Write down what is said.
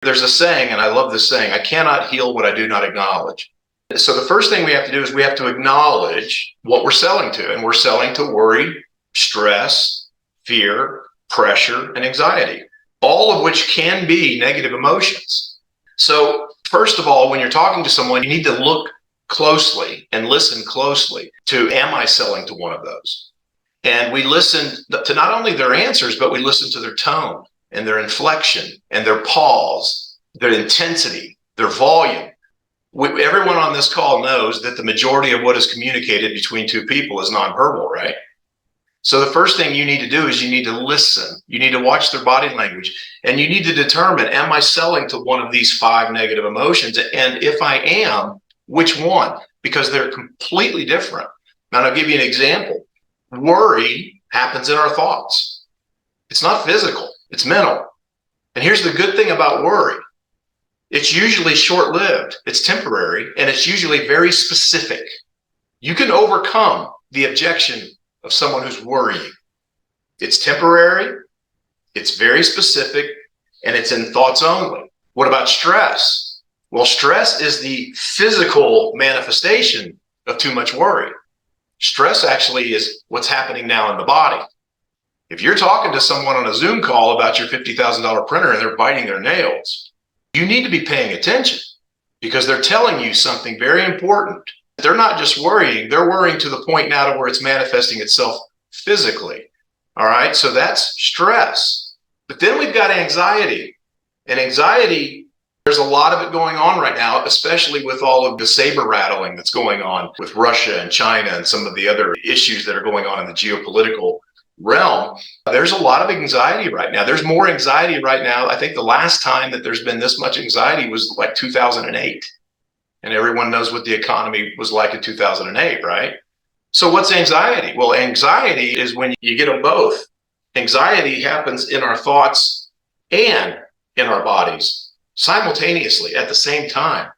There's a saying, and I love this saying, I cannot heal what I do not acknowledge. So the first thing we have to do is we have to acknowledge what we're selling to. And we're selling to worry, stress, fear, pressure, and anxiety, all of which can be negative emotions. So first of all, when you're talking to someone, you need to look closely and listen closely to, am I selling to one of those? And we listen to not only their answers, but we listen to their tone and their inflection and their pause, their intensity, their volume. Everyone on this call knows that the majority of what is communicated between two people is nonverbal, right? So the first thing you need to do is you need to listen. You need to watch their body language, and you need to determine, am I selling to one of these 5 negative emotions? And if I am, which one? Because they're completely different. Now, I'll give you an example. Worry happens in our thoughts. It's not physical, it's mental. And here's the good thing about worry. It's usually short-lived, it's temporary, and it's usually very specific. You can overcome the objection of someone who's worrying. It's temporary, it's very specific, and it's in thoughts only. What about stress? Well, stress is the physical manifestation of too much worry. Stress actually is what's happening now in the body. If you're talking to someone on a Zoom call about your $50,000 printer and they're biting their nails, you need to be paying attention because they're telling you something very important. They're not just worrying, they're worrying to the point now to where it's manifesting itself physically. All right, so that's stress. But then we've got anxiety. And anxiety, there's a lot of it going on right now, especially with all of the saber rattling that's going on with Russia and China and some of the other issues that are going on in the geopolitical realm. There's a lot of anxiety right now. There's more anxiety right now. I think the last time that there's been this much anxiety was like 2008. And everyone knows what the economy was like in 2008, right? So what's anxiety? Well, anxiety is when you get them both. Anxiety happens in our thoughts and in our bodies simultaneously at the same time.